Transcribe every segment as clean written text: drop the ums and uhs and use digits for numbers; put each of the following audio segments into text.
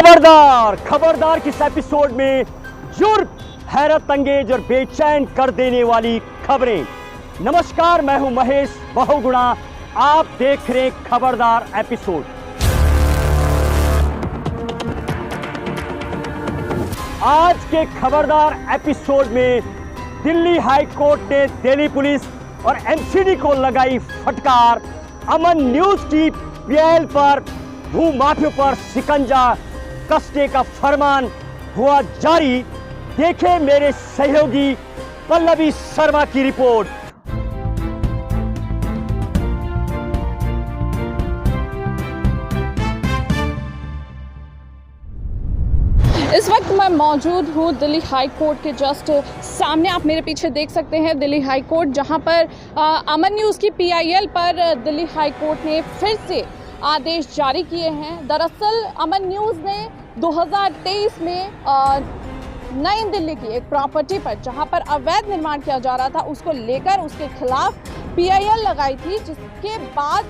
खबरदार खबरदार किस एपिसोड में जुर्म, हैरत अंगेज और बेचैन कर देने वाली खबरें। नमस्कार, मैं हूं महेश बहुगुणा। आप देख रहे हैं खबरदार एपिसोड। आज के खबरदार एपिसोड में दिल्ली हाई कोर्ट ने दिल्ली पुलिस और एमसीडी को लगाई फटकार। अमन न्यूज की पीआईएल पर भूमाफियों पर शिकंजा कसने का फरमान हुआ जारी। देखें मेरे सहयोगी पल्लवी शर्मा की रिपोर्ट। इस वक्त मैं मौजूद हूँ दिल्ली हाई कोर्ट के जस्ट सामने। आप मेरे पीछे देख सकते हैं दिल्ली हाई कोर्ट, जहाँ पर अमन न्यूज़ की पीआईएल पर दिल्ली हाई कोर्ट ने फिर से आदेश जारी किए हैं। दरअसल अमन न्यूज़ ने 2023 में नई दिल्ली की एक प्रॉपर्टी पर जहां पर अवैध निर्माण किया जा रहा था, उसको लेकर उसके खिलाफ पीआईएल लगाई थी, जिसके बाद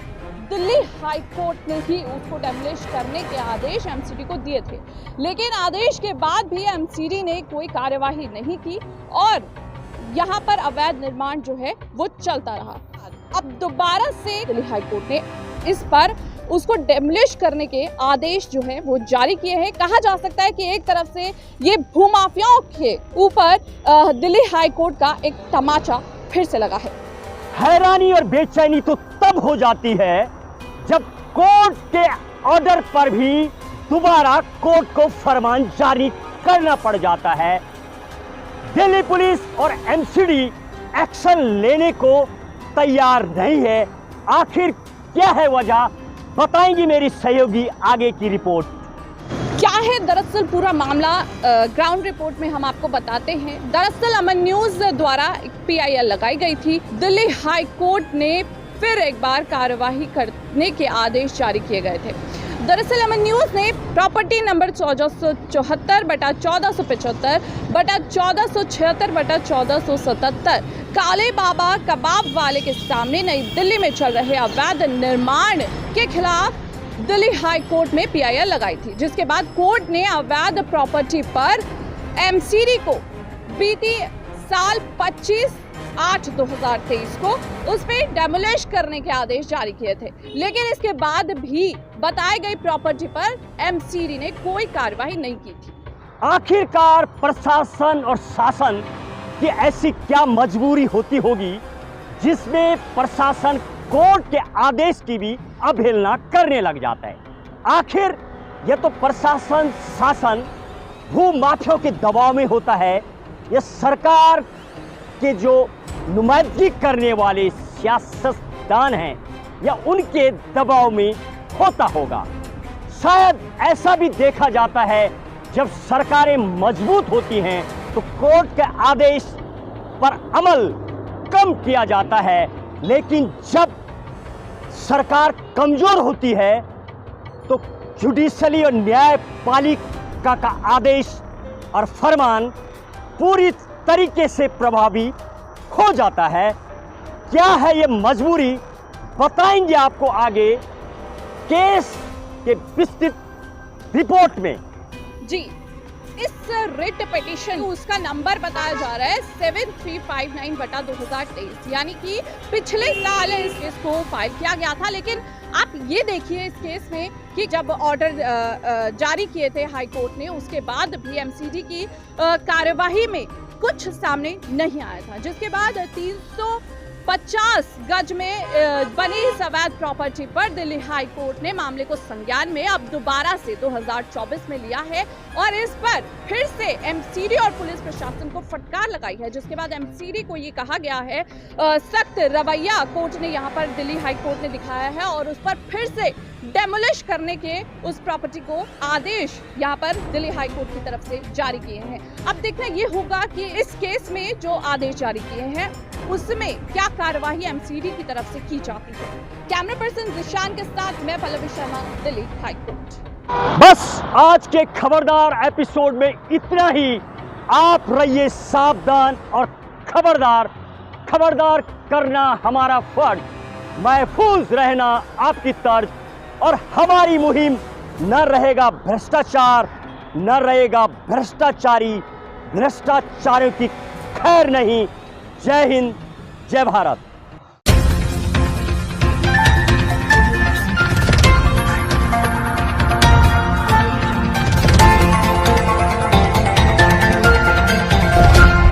दिल्ली हाई कोर्ट ने ही उसको डेमोलिश करने के आदेश एमसीडी को दिए थे। लेकिन आदेश के बाद भी एमसीडी ने कोई कार्यवाही नहीं की और यहाँ पर अवैध निर्माण जो है वो चलता रहा। अब दोबारा से दिल्ली हाई कोर्ट ने इस पर उसको डेमोलिश करने के आदेश जो है वो जारी किए हैं। कहा जा सकता है कि एक तरफ से ये भूमाफियाओं के ऊपर दिल्ली हाई कोर्ट का एक तमाचा फिर से लगा है। हैरानी और बेचैनी तो तब हो जाती है जब कोर्ट के ऑर्डर पर भी दोबारा कोर्ट को फरमान जारी करना पड़ जाता है। दिल्ली पुलिस और एमसीडी एक्शन लेने को तैयार नहीं है। आखिर क्या है वजह, बताएंगी मेरी सहयोगी आगे की रिपोर्ट। क्या है दरअसल पूरा मामला, ग्राउंड रिपोर्ट में हम आपको बताते हैं। दरअसल अमन न्यूज़ द्वारा एक पीआईएल लगाई गई थी। दिल्ली हाई कोर्ट ने फिर एक बार कार्यवाही करने के आदेश जारी किए गए थे। दरअसल अमन न्यूज़ ने प्रॉपर्टी नंबर 1474/1475/1476/1477 काले बाबा कबाब वाले के सामने नई दिल्ली में चल रहे अवैध निर्माण के खिलाफ दिल्ली हाई कोर्ट में पीआईएल लगाई थी, जिसके बाद कोर्ट ने अवैध प्रॉपर्टी पर एमसीडी को बीती साल 25/8/2023 को उस पर डेमोलिश करने के आदेश जारी किए थे। लेकिन इसके बाद भी बताई गई प्रॉपर्टी पर एमसीडी ने कोई कार्रवाई नहीं की थी। आखिरकार प्रशासन और शासन की ऐसी क्या मजबूरी होती होगी जिसमें प्रशासन कोर्ट के आदेश की भी अवहेलना करने लग जाता है। आखिर यह तो प्रशासन शासन भूमाफियों के दबाव में होता है, यह सरकार के जो नुमाइंदगी करने वाले सियासतदान हैं या उनके दबाव में होता होगा। शायद ऐसा भी देखा जाता है जब सरकारें मजबूत होती हैं तो कोर्ट के आदेश पर अमल कम किया जाता है, लेकिन जब सरकार कमजोर होती है तो जुडिशली और न्यायपालिका का आदेश और फरमान पूरी तरीके से प्रभावी हो जाता है। क्या है ये मजबूरी, बताएंगे आपको आगे केस के विस्तृत रिपोर्ट में। जी, इस रिट पिटीशन उसका नंबर बताया जा रहा है 7359/2023, यानी कि पिछले साल इस केस को फाइल किया गया था। लेकिन आप ये देखिए इस केस में कि जब ऑर्डर जारी किए थे हाई कोर्ट ने, उसके बाद भी एमसीडी की कार्यवाही में कुछ सामने नहीं आया था, जिसके बाद 350 गज में बनी इस अवैध प्रॉपर्टी पर दिल्ली हाई कोर्ट ने मामले को संज्ञान में अब दोबारा से 2024 में लिया है और इस पर फिर से एमसीडी और पुलिस प्रशासन को फटकार लगाई है, जिसके बाद एमसीडी को ये कहा गया है सख्त रवैया कोर्ट ने यहाँ पर दिल्ली हाई कोर्ट ने दिखाया है और उस पर फिर से डेमोलिश करने के उस प्रॉपर्टी को आदेश यहाँ पर दिल्ली हाई कोर्ट की तरफ से जारी किए हैं। अब देखना ये होगा कि इस केस में जो आदेश जारी किए हैं उसमें क्या कार्यवाही एमसीडी की तरफ से की जाती है। कैमरा पर्सन जिशान के साथ मैं पल्लवी शर्मा, दिल्ली हाई कोर्ट। बस आज के खबरदार एपिसोड में इतना ही। आप रहिए सावधान और खबरदार। खबरदार करना हमारा फर्ज, महफूज रहना आपकी तर्ज और हमारी मुहिम न रहेगा भ्रष्टाचार, न रहेगा भ्रष्टाचारी, भ्रष्टाचारियों की खैर नहीं। जय हिंद, जय भारत।